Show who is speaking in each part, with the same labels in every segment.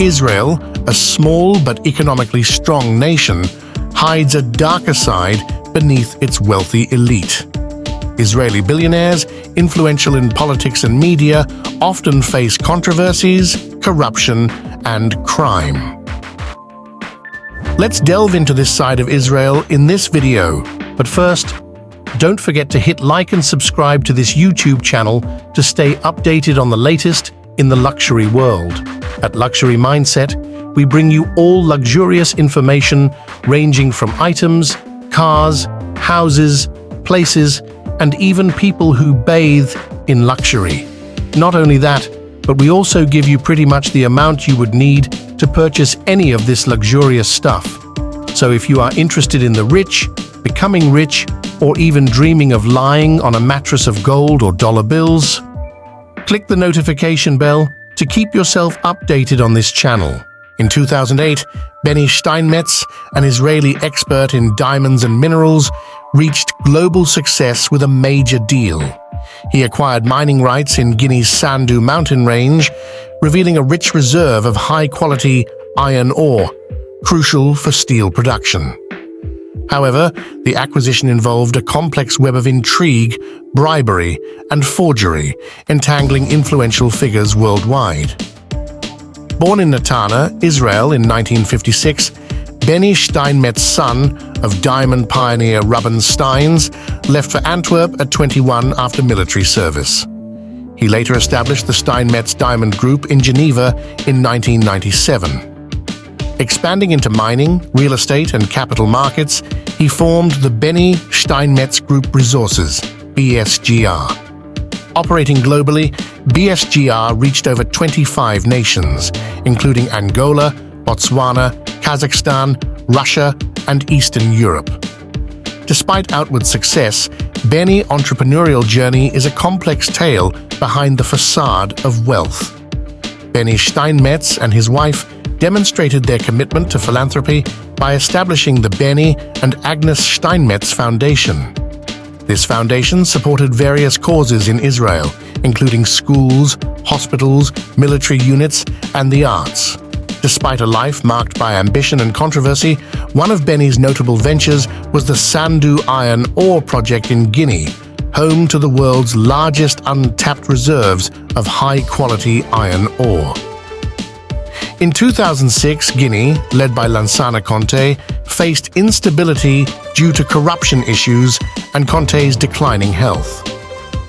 Speaker 1: Israel, a small but economically strong nation, hides a darker side beneath its wealthy elite. Israeli billionaires, influential in politics and media, often face controversies, corruption, and crime. Let's delve into this side of Israel in this video, but first, don't forget to hit like and subscribe to this YouTube channel to stay updated on the latest in the luxury world. At Luxury Mindset, we bring you all luxurious information ranging from items, cars, houses, places, and even people who bathe in luxury. Not only that, but we also give you pretty much the amount you would need to purchase any of this luxurious stuff. So if you are interested in the rich, becoming rich, or even dreaming of lying on a mattress of gold or dollar bills, click the notification bell to keep yourself updated on this channel. In 2008, Benny Steinmetz, an Israeli expert in diamonds and minerals, reached global success with a major deal. He acquired mining rights in Guinea's Sandu mountain range, revealing a rich reserve of high-quality iron ore, crucial for steel production. However, the acquisition involved a complex web of intrigue, bribery, and forgery, entangling influential figures worldwide. Born in Netanya, Israel in 1956, Benny Steinmetz's son of diamond pioneer Ruben Steins left for Antwerp at 21 after military service. He later established the Steinmetz Diamond Group in Geneva in 1997. Expanding into mining, real estate, and capital markets, he formed the Benny Steinmetz Group Resources, BSGR. Operating globally, BSGR reached over 25 nations, including Angola, Botswana, Kazakhstan, Russia, and Eastern Europe. Despite outward success, Benny's entrepreneurial journey is a complex tale behind the facade of wealth. Benny Steinmetz and his wife demonstrated their commitment to philanthropy by establishing the Benny and Agnes Steinmetz Foundation. This foundation supported various causes in Israel, including schools, hospitals, military units, and the arts. Despite a life marked by ambition and controversy, one of Benny's notable ventures was the Sandu iron ore project in Guinea, home to the world's largest untapped reserves of high-quality iron ore. In 2006, Guinea, led by Lansana Conté, faced instability due to corruption issues and Conté's declining health.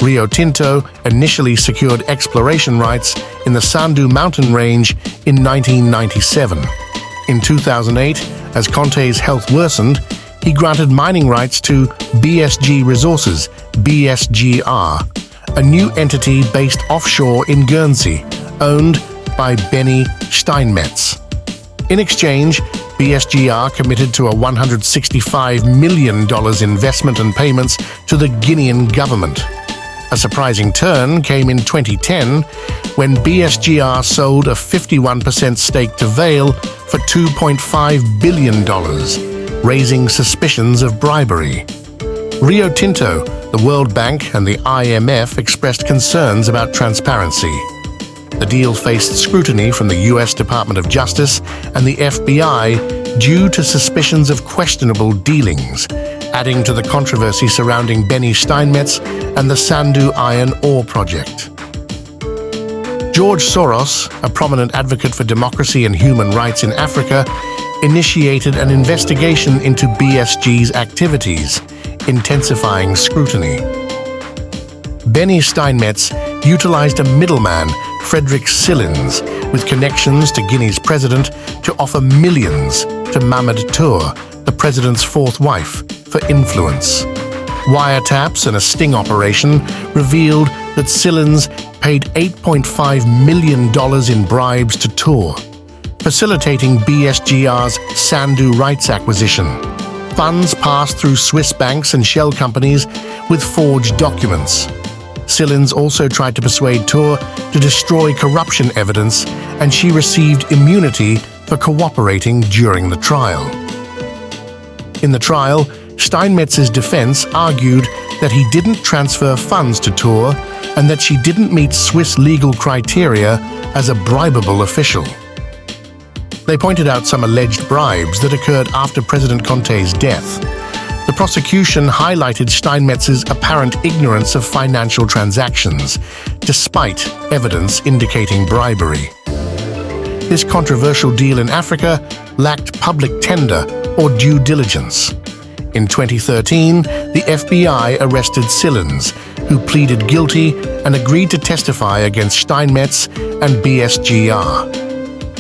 Speaker 1: Rio Tinto initially secured exploration rights in the Sandu mountain range in 1997. In 2008, as Conté's health worsened, he granted mining rights to BSG Resources, BSGR, a new entity based offshore in Guernsey, owned by Benny Steinmetz. In exchange, BSGR committed to a $165 million investment and payments to the Guinean government. A surprising turn came in 2010 when BSGR sold a 51% stake to Vale for $2.5 billion, raising suspicions of bribery. Rio Tinto, the World Bank, and the IMF expressed concerns about transparency. The deal faced scrutiny from the U.S. Department of Justice and the FBI due to suspicions of questionable dealings, adding to the controversy surrounding Benny Steinmetz and the Sandu iron ore project. George Soros, a prominent advocate for democracy and human rights in Africa, initiated an investigation into BSG's activities, intensifying scrutiny. Benny Steinmetz utilized a middleman, Frederick Sillins, with connections to Guinea's president, to offer millions to Mamadou Tour, the president's fourth wife, for influence. Wiretaps and a sting operation revealed that Sillins paid $8.5 million in bribes to Tour, facilitating BSGR's Sandu rights acquisition. Funds passed through Swiss banks and shell companies with forged documents. Sillins also tried to persuade Tour to destroy corruption evidence, and she received immunity for cooperating during the trial. In the trial, Steinmetz's defense argued that he didn't transfer funds to Tour and that she didn't meet Swiss legal criteria as a bribable official. They pointed out some alleged bribes that occurred after President Conte's death. The prosecution highlighted Steinmetz's apparent ignorance of financial transactions, despite evidence indicating bribery. This controversial deal in Africa lacked public tender or due diligence. In 2013, the FBI arrested Sillens, who pleaded guilty and agreed to testify against Steinmetz and BSGR.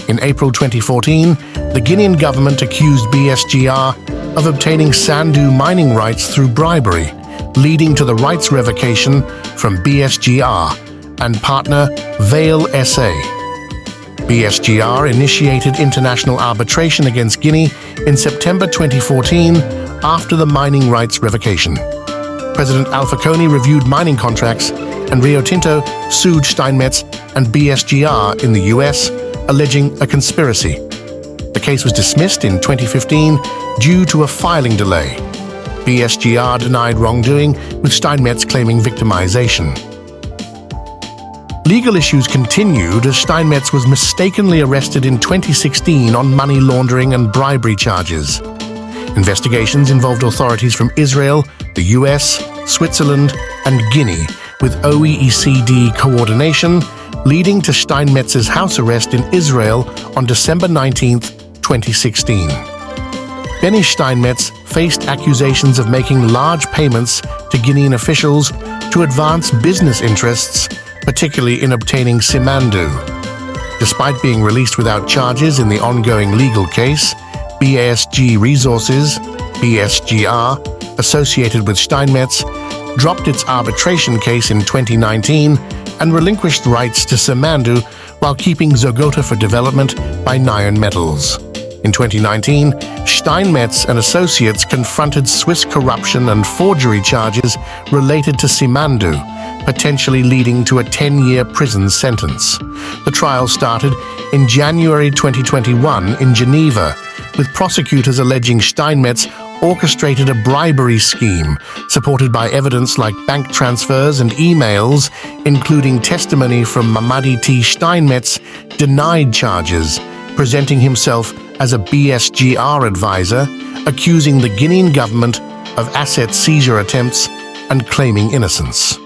Speaker 1: In April 2014, the Guinean government accused BSGR of obtaining Sandu mining rights through bribery, leading to the rights revocation from BSGR and partner Vale SA. BSGR initiated international arbitration against Guinea in September 2014 after the mining rights revocation. President Alpha Coney reviewed mining contracts, and Rio Tinto sued Steinmetz and BSGR in the US, alleging a conspiracy. The case was dismissed in 2015 due to a filing delay. BSGR denied wrongdoing, with Steinmetz claiming victimization. Legal issues continued as Steinmetz was mistakenly arrested in 2016 on money laundering and bribery charges. Investigations involved authorities from Israel, the US, Switzerland, and Guinea, with OECD coordination, leading to Steinmetz's house arrest in Israel on December 19, 2016. Benny Steinmetz faced accusations of making large payments to Guinean officials to advance business interests, particularly in obtaining Simandu. Despite being released without charges in the ongoing legal case, BASG Resources, BSGR, associated with Steinmetz, dropped its arbitration case in 2019 and relinquished rights to Simandu while keeping Zogota for development by Nyan Metals. In 2019, Steinmetz and associates confronted Swiss corruption and forgery charges related to Simandu, potentially leading to a 10-year prison sentence. The trial started in January 2021 in Geneva, with prosecutors alleging Steinmetz orchestrated a bribery scheme, supported by evidence like bank transfers and emails, including testimony from Mamadi T. Steinmetz, denied charges, presenting himself as a BSGR advisor, accusing the Guinean government of asset seizure attempts and claiming innocence.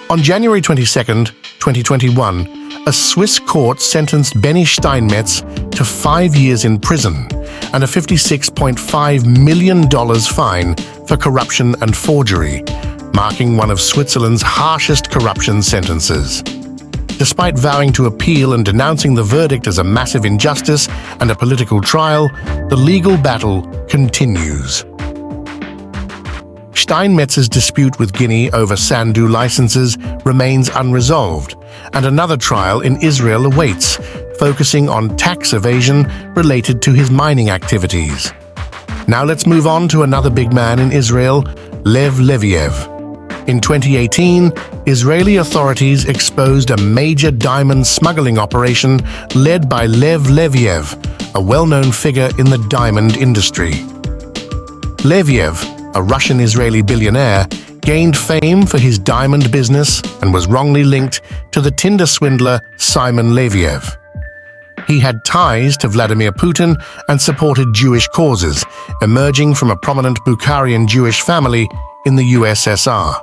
Speaker 1: On January 22, 2021, a Swiss court sentenced Benny Steinmetz to 5 years in prison and a $56.5 million fine for corruption and forgery, marking one of Switzerland's harshest corruption sentences. Despite vowing to appeal and denouncing the verdict as a massive injustice and a political trial, the legal battle continues. Steinmetz's dispute with Guinea over Sandu licenses remains unresolved, and another trial in Israel awaits, focusing on tax evasion related to his mining activities. Now let's move on to another big man in Israel, Lev Leviev. In 2018, Israeli authorities exposed a major diamond smuggling operation led by Lev Leviev, a well-known figure in the diamond industry. Leviev, a Russian-Israeli billionaire, gained fame for his diamond business and was wrongly linked to the Tinder swindler Simon Leviev. He had ties to Vladimir Putin and supported Jewish causes, emerging from a prominent Bukharian Jewish family in the USSR.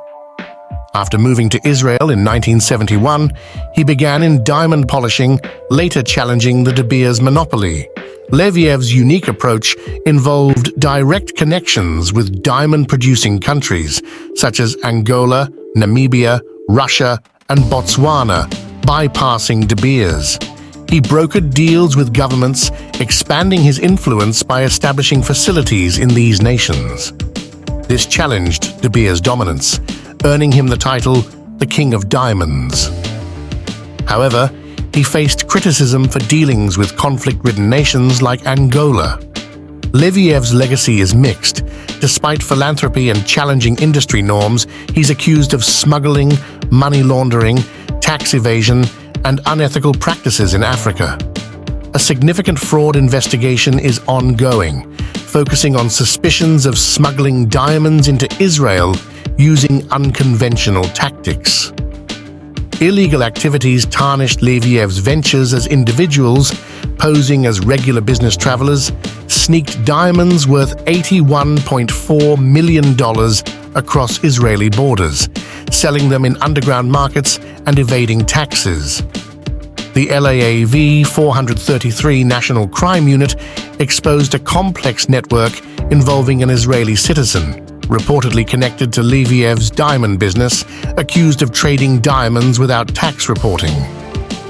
Speaker 1: After moving to Israel in 1971, he began in diamond polishing, later challenging the De Beers monopoly. Leviev's unique approach involved direct connections with diamond-producing countries such as Angola, Namibia, Russia, and Botswana, bypassing De Beers. He brokered deals with governments, expanding his influence by establishing facilities in these nations. This challenged De Beers' dominance, earning him the title the King of Diamonds. However, he faced criticism for dealings with conflict-ridden nations like Angola. Leviev's legacy is mixed. Despite philanthropy and challenging industry norms, he's accused of smuggling, money laundering, tax evasion, and unethical practices in Africa. A significant fraud investigation is ongoing, focusing on suspicions of smuggling diamonds into Israel using unconventional tactics. Illegal activities tarnished Leviev's ventures as individuals, posing as regular business travelers, sneaked diamonds worth $81.4 million across Israeli borders, selling them in underground markets and evading taxes. The LAAV 433 National Crime Unit exposed a complex network involving an Israeli citizen, reportedly connected to Leviev's diamond business, accused of trading diamonds without tax reporting.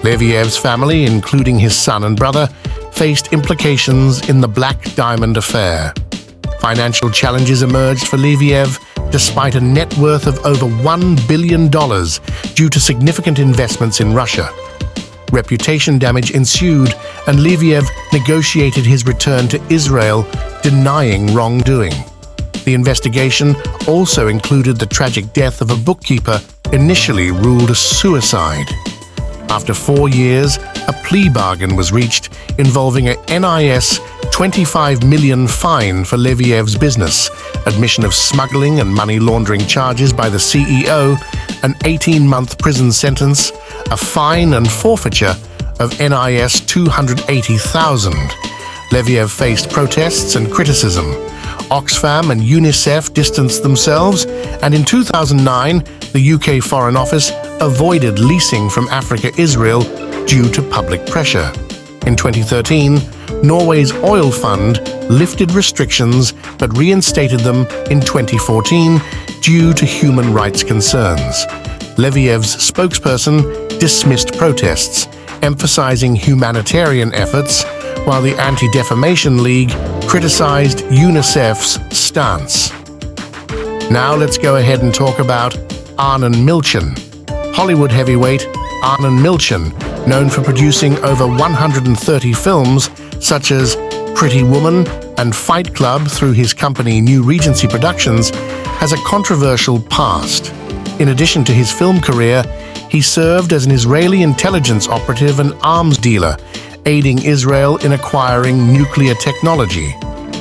Speaker 1: Leviev's family, including his son and brother, faced implications in the Black Diamond affair. Financial challenges emerged for Leviev despite a net worth of over $1 billion due to significant investments in Russia. Reputation damage ensued, and Leviev negotiated his return to Israel, denying wrongdoing. The investigation also included the tragic death of a bookkeeper initially ruled a suicide. After 4 years, a plea bargain was reached involving a NIS $25 million fine for Leviev's business, admission of smuggling and money laundering charges by the CEO, an 18-month prison sentence, a fine and forfeiture of NIS $280,000. Leviev faced protests and criticism. Oxfam and UNICEF distanced themselves, and in 2009, the UK Foreign Office avoided leasing from Africa-Israel due to public pressure. In 2013, Norway's oil fund lifted restrictions but reinstated them in 2014 due to human rights concerns. Leviev's spokesperson dismissed protests, emphasizing humanitarian efforts, while the Anti-Defamation League criticized UNICEF's stance. Now let's go ahead and talk about Arnon Milchan. Hollywood heavyweight Arnon Milchan, known for producing over 130 films such as Pretty Woman and Fight Club through his company New Regency Productions, has a controversial past. In addition to his film career, he served as an Israeli intelligence operative and arms dealer, aiding Israel in acquiring nuclear technology.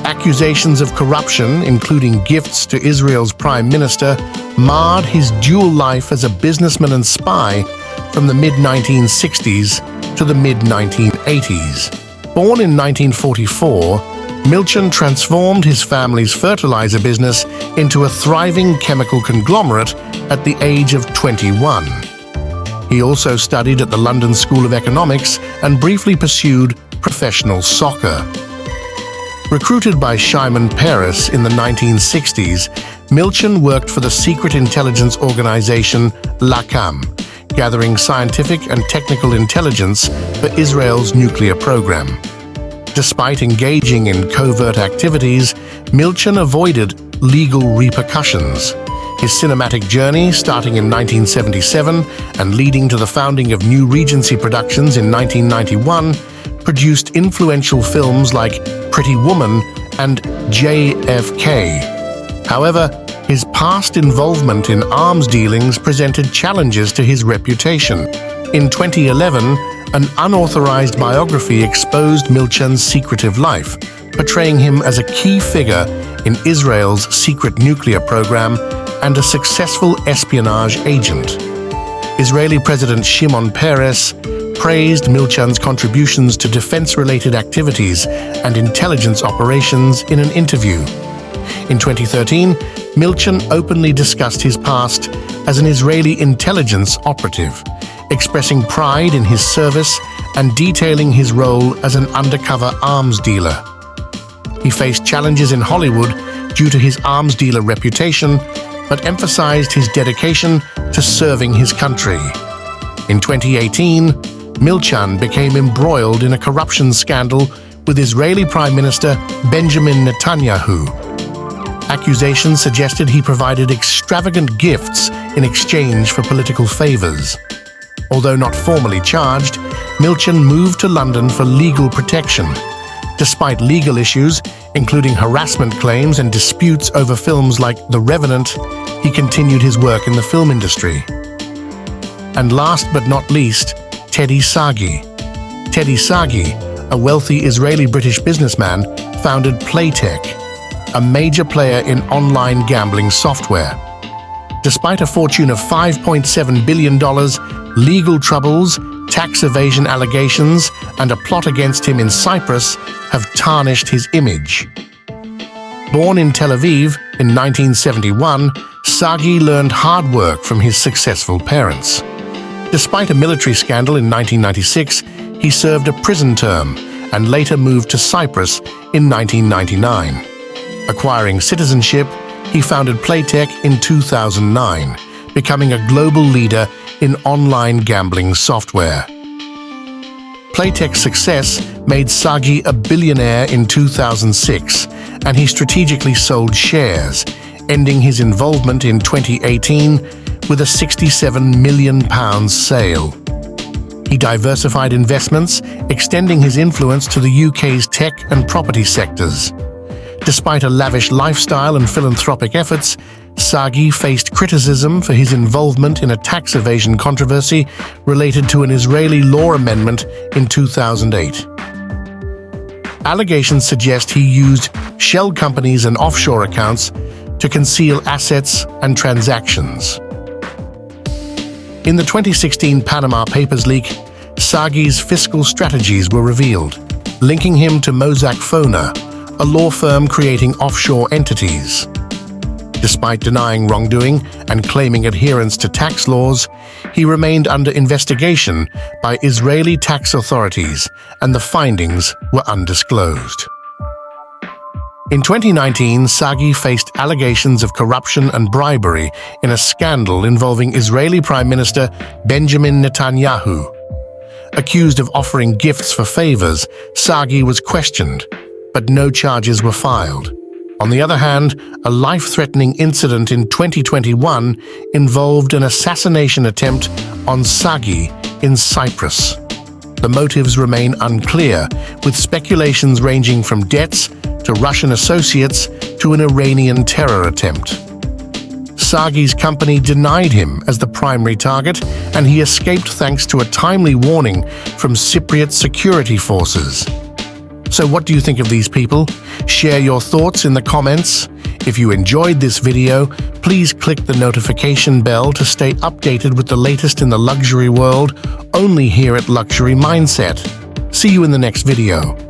Speaker 1: Accusations of corruption, including gifts to Israel's prime minister, marred his dual life as a businessman and spy from the mid-1960s to the mid-1980s. Born in 1944, Milchan transformed his family's fertilizer business into a thriving chemical conglomerate at the age of 21. He also studied at the London School of Economics and briefly pursued professional soccer. Recruited by Shimon Peres in the 1960s, Milchan worked for the secret intelligence organization Lakam, gathering scientific and technical intelligence for Israel's nuclear program. Despite engaging in covert activities, Milchan avoided legal repercussions. His cinematic journey, starting in 1977 and leading to the founding of New Regency Productions in 1991, produced influential films like Pretty Woman and JFK. However, his past involvement in arms dealings presented challenges to his reputation. In 2011, an unauthorized biography exposed Milchan's secretive life, portraying him as a key figure in Israel's secret nuclear program and a successful espionage agent. Israeli President Shimon Peres praised Milchan's contributions to defense-related activities and intelligence operations in an interview. In 2013, Milchan openly discussed his past as an Israeli intelligence operative, expressing pride in his service and detailing his role as an undercover arms dealer. He faced challenges in Hollywood due to his arms dealer reputation, but emphasized his dedication to serving his country. In 2018, Milchan became embroiled in a corruption scandal with Israeli Prime Minister Benjamin Netanyahu. Accusations suggested he provided extravagant gifts in exchange for political favors. Although not formally charged, Milchan moved to London for legal protection. Despite legal issues, including harassment claims and disputes over films like The Revenant, he continued his work in the film industry. And last but not least, Teddy Sagi. Teddy Sagi, a wealthy Israeli-British businessman, founded Playtech, a major player in online gambling software. Despite a fortune of $5.7 billion, legal troubles, tax evasion allegations, and a plot against him in Cyprus have tarnished his image. Born in Tel Aviv in 1971, Sagi learned hard work from his successful parents. Despite a military scandal in 1996, he served a prison term and later moved to Cyprus in 1999. Acquiring citizenship, he founded Playtech in 2009, becoming a global leader in online gambling software. Playtech's success made Sagi a billionaire in 2006, and he strategically sold shares, ending his involvement in 2018 with a £67 million sale. He diversified investments, extending his influence to the UK's tech and property sectors. Despite a lavish lifestyle and philanthropic efforts, Sagi faced criticism for his involvement in a tax evasion controversy related to an Israeli law amendment in 2008. Allegations suggest he used shell companies and offshore accounts to conceal assets and transactions. In the 2016 Panama Papers leak, Sagi's fiscal strategies were revealed, linking him to Mossack Foner, a law firm creating offshore entities. Despite denying wrongdoing and claiming adherence to tax laws, he remained under investigation by Israeli tax authorities, and the findings were undisclosed. In 2019, Sagi faced allegations of corruption and bribery in a scandal involving Israeli Prime Minister Benjamin Netanyahu. Accused of offering gifts for favors, Sagi was questioned, but no charges were filed. On the other hand, a life-threatening incident in 2021 involved an assassination attempt on Sagi in Cyprus. The motives remain unclear, with speculations ranging from debts to Russian associates to an Iranian terror attempt. Sagi's company denied him as the primary target, and he escaped thanks to a timely warning from Cypriot security forces. So what do you think of these people? Share your thoughts in the comments. If you enjoyed this video, please click the notification bell to stay updated with the latest in the luxury world, only here at Luxury Mindset. See you in the next video.